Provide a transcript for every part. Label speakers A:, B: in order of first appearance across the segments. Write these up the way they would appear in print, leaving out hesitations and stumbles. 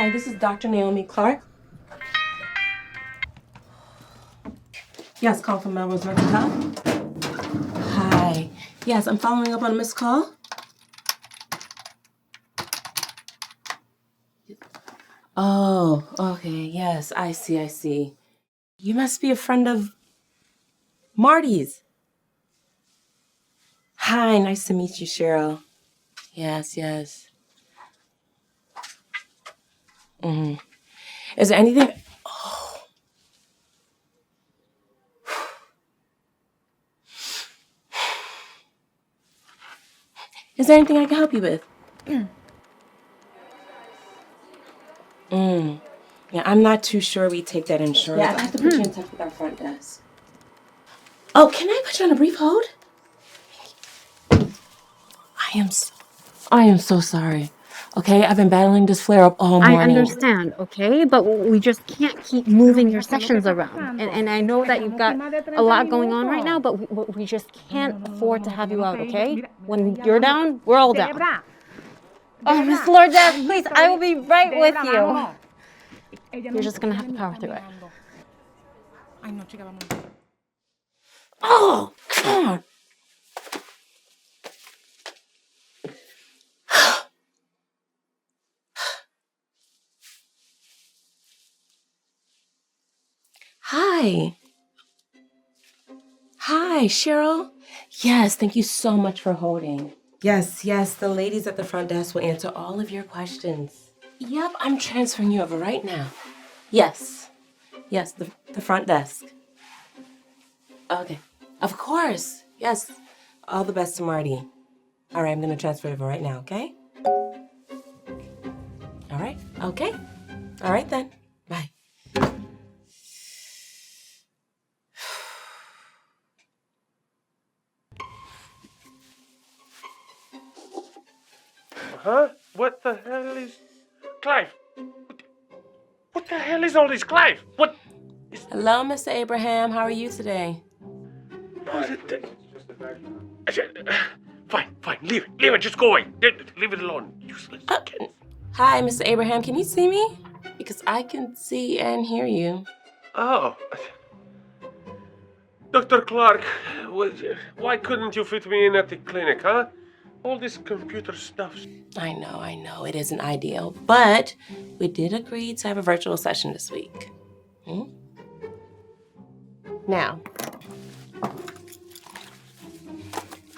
A: Hi, this is Dr. Naomi Clark. Yes, call from Melrose Mental Health. Hi. Yes, I'm following up on a missed call. Oh, okay. Yes, I see. You must be a friend of Marty's. Hi, nice to meet you, Cheryl. Yes. Mm-hmm. Is there anything? Is there anything I can help you with? Yeah, I'm not too sure we take that insurance. Yeah, I have to put you in touch with our front desk. Oh, can I put you on a brief hold? I am so sorry. Okay, I've been battling this flare up all morning.
B: I understand, okay? But we just can't keep moving your sessions around. And I know that you've got a lot going on right now, but we just can't afford to have you out, okay? When you're down, we're all down. Oh, Miss Lourdes, please, I will be right with you. You're just gonna have to power through it.
A: Oh, come on. Hi. Hi, Cheryl. Yes, thank you so much for holding. Yes, the ladies at the front desk will answer all of your questions. Yep, I'm transferring you over right now. Yes, the front desk. Okay, of course. Yes, all the best to Marty. All right, I'm gonna transfer over right now, okay? All right, okay. All right then, bye.
C: Huh? What the hell is... Clive! What the hell is all this, Clive? What is...
A: Hello, Mr. Abraham. How are you today?
C: Fine. Leave it. Just go away. Leave it alone. Useless.
A: Hi, Mr. Abraham. Can you see me? Because I can see and hear you.
C: Oh. Dr. Clark, why couldn't you fit me in at the clinic, huh? All this computer stuff.
A: I know. It isn't ideal, but we did agree to have a virtual session this week. Now,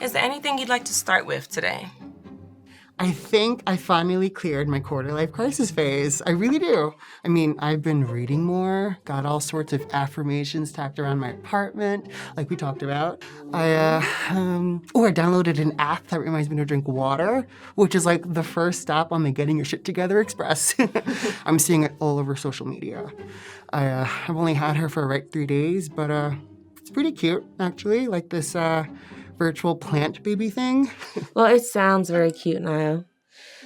A: is there anything you'd like to start with today?
D: I think I finally cleared my quarter-life crisis phase. I really do. I mean, I've been reading more, got all sorts of affirmations tacked around my apartment, like we talked about. I downloaded an app that reminds me to drink water, which is like the first stop on the Getting Your Shit Together Express. I'm seeing it all over social media. I've only had her for right 3 days, but it's pretty cute, actually, like this virtual plant baby thing.
A: Well, it sounds very cute, Niall.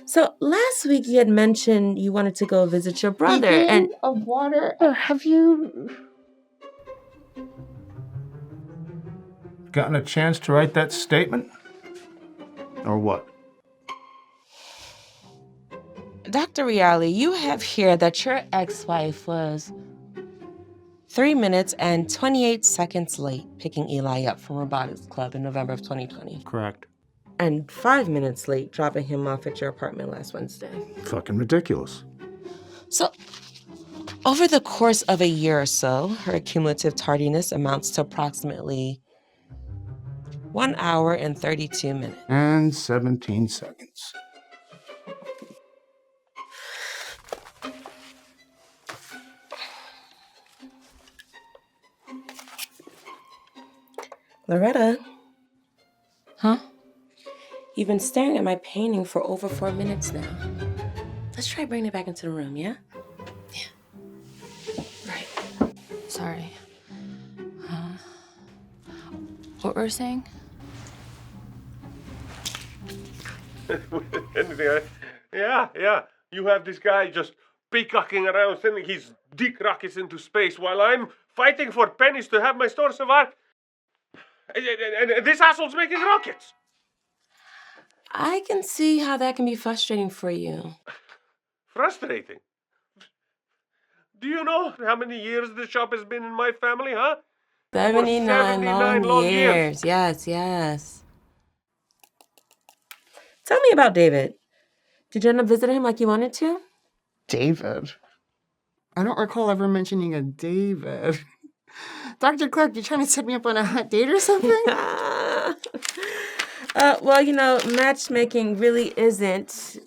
A: So last week you had mentioned you wanted to go visit your brother and
D: of water. Have you
E: Gotten a chance to write that statement? Or what?
A: Dr. Riali, you have here that your ex-wife was 3 minutes and 28 seconds late picking Eli up from robotics club in November of 2020.
E: Correct.
A: And 5 minutes late dropping him off at your apartment last Wednesday.
E: Fucking ridiculous.
A: So, over the course of a year or so, her cumulative tardiness amounts to approximately 1 hour and 32 minutes.
E: And 17 seconds.
A: Loretta?
B: Huh?
A: You've been staring at my painting for over 4 minutes now. Let's try bringing it back into the room, yeah? Yeah. Right.
B: Sorry. What were you saying?
C: Anything, yeah. You have this guy just peacocking around, sending his dick rockets into space while I'm fighting for pennies to have my store survive. And this asshole's making rockets.
A: I can see how that can be frustrating for you.
C: Frustrating. Do you know how many years this shop has been in my family, huh?
A: 79
C: 79 long years.
A: Yes, yes. Tell me about David. Did you end up visiting him like you wanted to?
D: David? I don't recall ever mentioning a David. Dr. Clark, you trying to set me up on a hot date or something?
A: Well, you know, matchmaking really isn't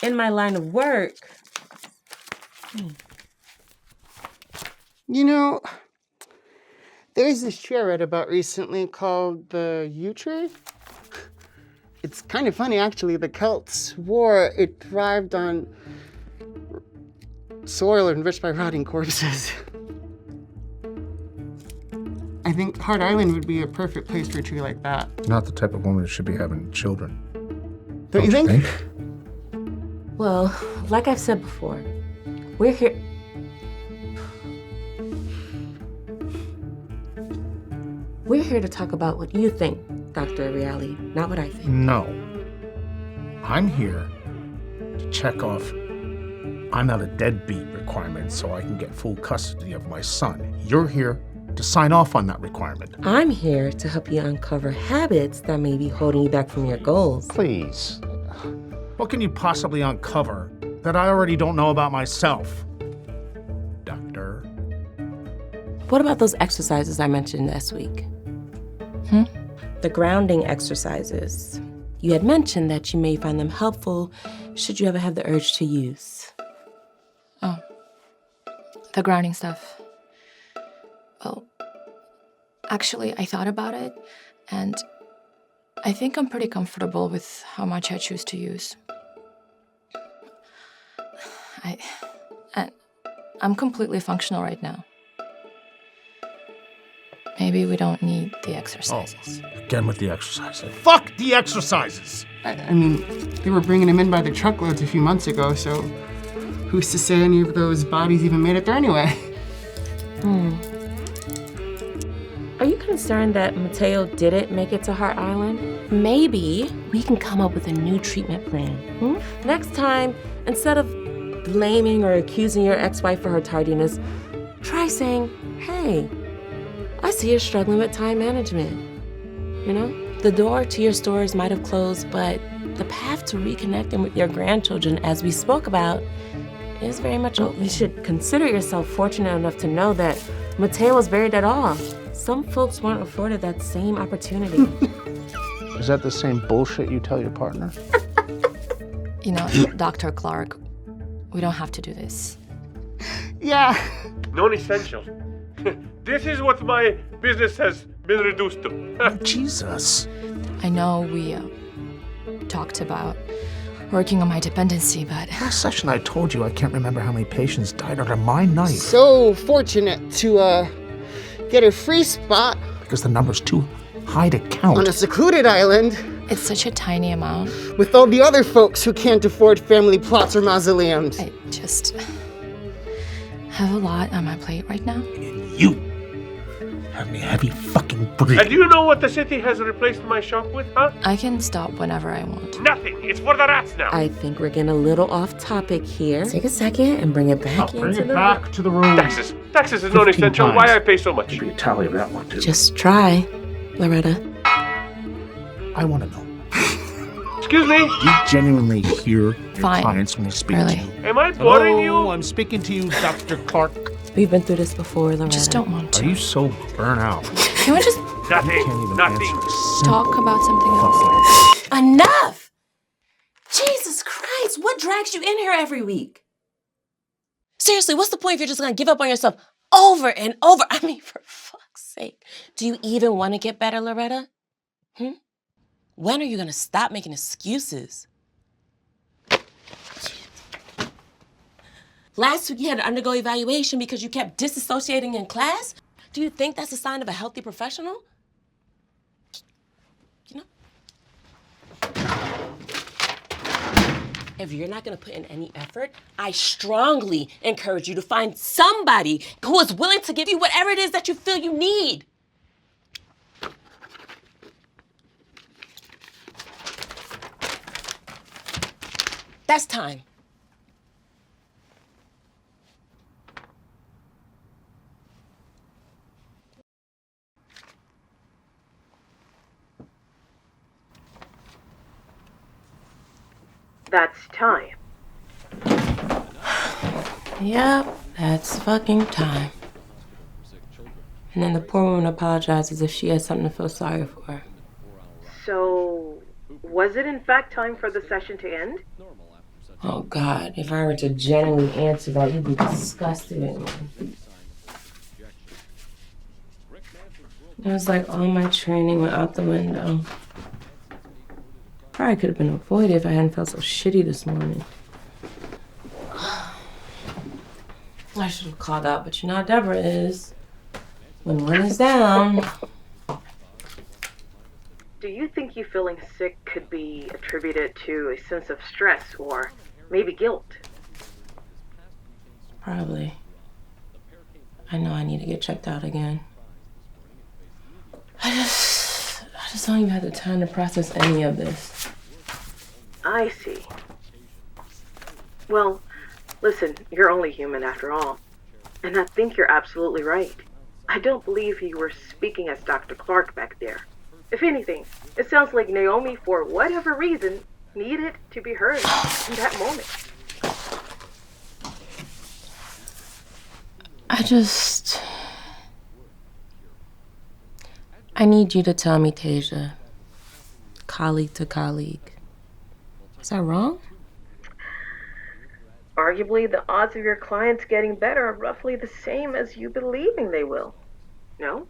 A: in my line of work.
D: You know, there's this chair I read about recently called the yew tree. It's kind of funny, actually. The Celts swore it thrived on soil enriched by rotting corpses. I think Hart Island would be a perfect place for a tree like that.
E: Not the type of woman that should be having children.
D: Don't you think?
A: Well, like I've said before, we're here. We're here to talk about what you think, Dr. Reali, not what I think.
E: No. I'm here to check off I'm not a deadbeat requirement so I can get full custody of my son. You're here to sign off on that requirement.
A: I'm here to help you uncover habits that may be holding you back from your goals.
E: Please. What can you possibly uncover that I already don't know about myself, Doctor?
A: What about those exercises I mentioned last week? The grounding exercises. You had mentioned that you may find them helpful should you ever have the urge to use.
F: Oh, the grounding stuff. Well, actually, I thought about it, and I think I'm pretty comfortable with how much I choose to use. I'm completely functional right now. Maybe we don't need the exercises.
E: Oh, again with the exercises. Fuck the exercises!
D: I mean, they were bringing him in by the truckloads a few months ago, so who's to say any of those bodies even made it there anyway?
A: Are you concerned that Mateo didn't make it to Hart Island? Maybe we can come up with a new treatment plan. Next time, instead of blaming or accusing your ex-wife for her tardiness, try saying, hey, I see you're struggling with time management. You know, the door to your stores might have closed, but the path to reconnecting with your grandchildren, as we spoke about, is very much open. You should consider yourself fortunate enough to know that Mateo was buried at all. Some folks weren't afforded that same opportunity.
E: Is that the same bullshit you tell your partner?
F: You know, Dr. Clark, we don't have to do this.
D: Yeah.
C: Non-essential. This is what my business has been reduced to.
E: Jesus.
F: I know we talked about working on my dependency, but
E: Last session I told you I can't remember how many patients died under my knife.
D: So fortunate to get a free spot
E: Because the number's too high to count.
D: on a secluded island
F: it's such a tiny amount.
D: with all the other folks who can't afford family plots or mausoleums.
F: I just have a lot on my plate right now.
E: You have me heavy fucking breathing.
C: And do you know what the city has replaced my shop with, huh?
F: I can stop whenever I want.
C: Nothing. It's for the rats now.
A: I think we're getting a little off topic here. Take a second and bring it back
E: Bring
A: into
E: it
A: the
E: back to the room.
C: Taxes. Taxes is non-essential.
E: 15
C: Why
E: times.
C: I pay so much?
E: Give me a tally of that one, too.
A: Just try, Loretta.
E: I want to know.
C: Excuse me.
E: Do you genuinely hear your
F: Fine.
E: clients when they speak
F: Really.
E: to you?
C: Am I boring
E: Hello,
C: you?
E: I'm speaking to you, Dr. Clark.
A: We've been through this before, Loretta.
F: Just don't want
E: Are
F: to.
E: you so burnt out?
F: Can we just
C: Nothing.
E: Can't even
C: Nothing.
E: answer a simple
F: talk about something else?
E: fucking-
A: Enough! Jesus Christ, what drags you in here every week? Seriously, what's the point if you're just gonna give up on yourself over and over? I mean, for fuck's sake. Do you even want to get better, Loretta? When are you gonna stop making excuses? Last week you had to undergo evaluation because you kept disassociating in class? Do you think that's a sign of a healthy professional? You know? If you're not gonna put in any effort, I strongly encourage you to find somebody who is willing to give you whatever it is that you feel you need. That's time.
G: That's time.
A: Yep, that's fucking time. And then the poor woman apologizes as if she has something to feel sorry for.
G: So, was it in fact time for the session to end?
A: Oh God, if I were to genuinely answer that, you'd be disgusted at me. It was like all my training went out the window. Probably could have been avoided if I hadn't felt so shitty this morning. I should have called out, but you know how Deborah is. When one is down.
G: Do you think you feeling sick could be attributed to a sense of stress or maybe guilt?
A: Probably. I know I need to get checked out again. I just don't even have the time to process any of this.
G: I see. Well, listen, you're only human after all. And I think you're absolutely right. I don't believe you were speaking as Dr. Clark back there. If anything, it sounds like Naomi, for whatever reason, needed to be heard in that moment.
A: I need you to tell me, Tasia, colleague to colleague. Is that wrong?
G: Arguably, the odds of your clients getting better are roughly the same as you believing they will. No?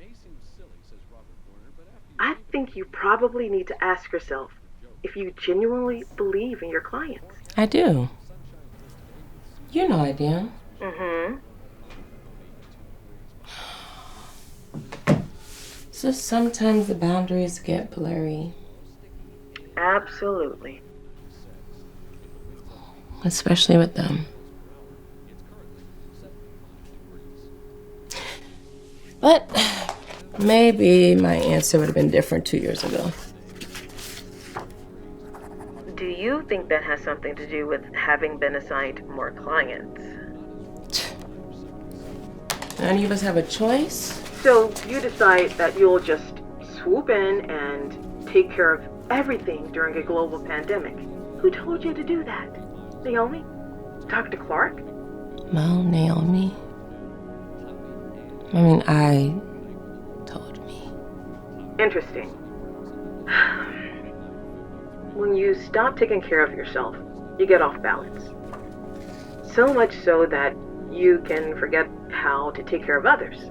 G: I think you probably need to ask yourself if you genuinely believe in your clients.
A: I do. You know I do.
G: Mm-hmm.
A: It's just sometimes the boundaries get blurry.
G: Absolutely.
A: Especially with them. But maybe my answer would have been different 2 years ago.
G: Do you think that has something to do with having been assigned more clients?
A: Do any of us have a choice?
G: So you decide that you'll just swoop in and take care of everything during a global pandemic. Who told you to do that? Naomi? Dr. Clark?
A: Well, Naomi. I told me.
G: Interesting. When you stop taking care of yourself, you get off balance. So much so that you can forget how to take care of others.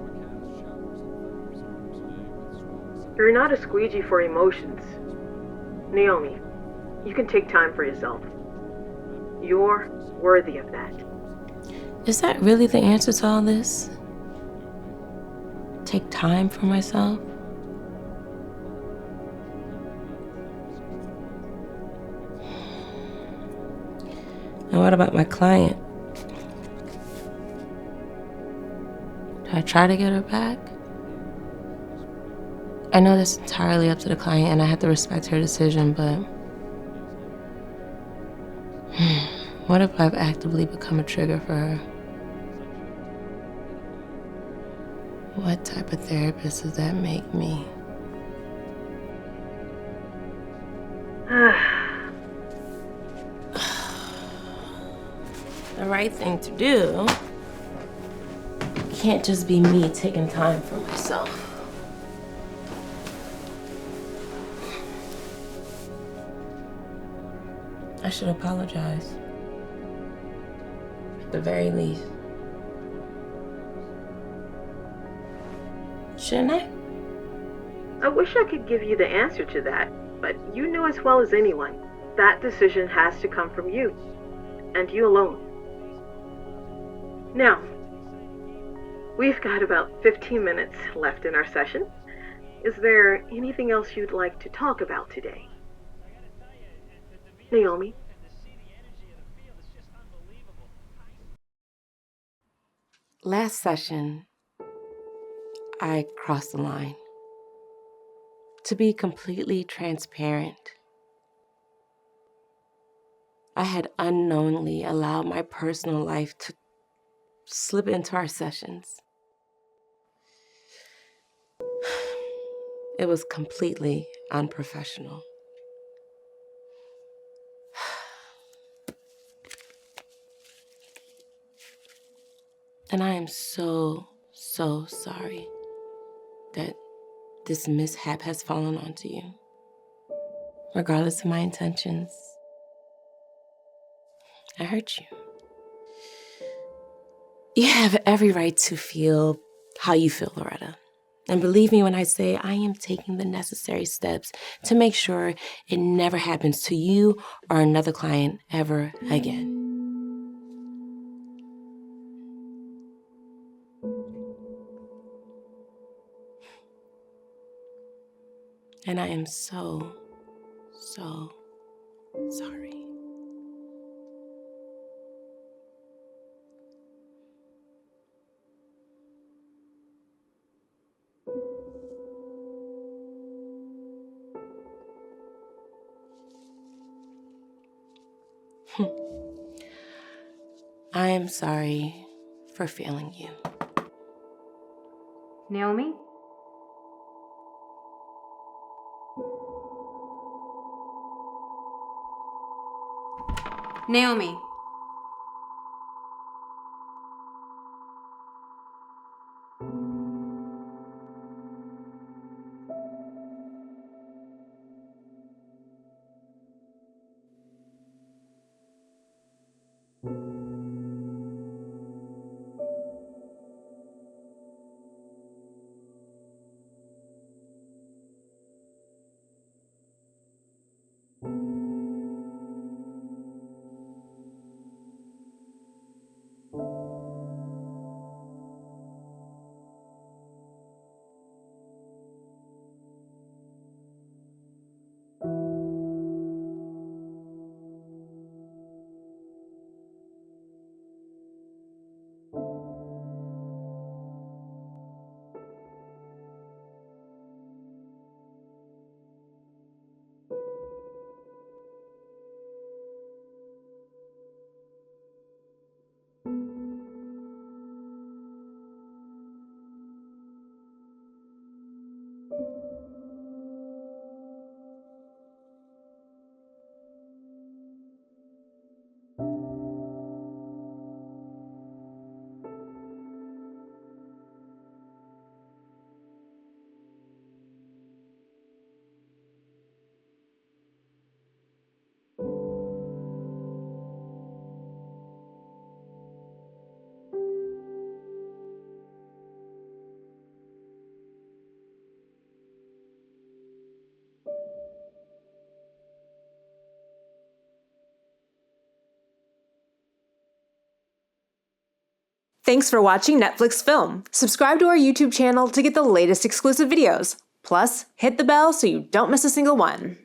G: You're not a squeegee for emotions. Naomi, you can take time for yourself. You're worthy of that.
A: Is that really the answer to all this? Take time for myself? And what about my client? Do I try to get her back? I know that's entirely up to the client and I have to respect her decision, but what if I've actively become a trigger for her? What type of therapist does that make me? The right thing to do can't just be me taking time for myself. I should apologize. At the very least. Shouldn't I?
G: I wish I could give you the answer to that, but you know as well as anyone, that decision has to come from you, and you alone. Now, we've got about 15 minutes left in our session. Is there anything else you'd like to talk about today? Naomi?
A: Last session, I crossed the line. To be completely transparent, I had unknowingly allowed my personal life to slip into our sessions. It was completely unprofessional. And I am so, so sorry that this mishap has fallen onto you, regardless of my intentions. I hurt you. You have every right to feel how you feel, Loretta. And believe me when I say I am taking the necessary steps to make sure it never happens to you or another client ever again. And I am so, so sorry. I am sorry for failing you.
B: Naomi? Naomi.
H: Thanks for watching Netflix Film. Subscribe to our YouTube channel to get the latest exclusive videos. Plus, hit the bell so you don't miss a single one.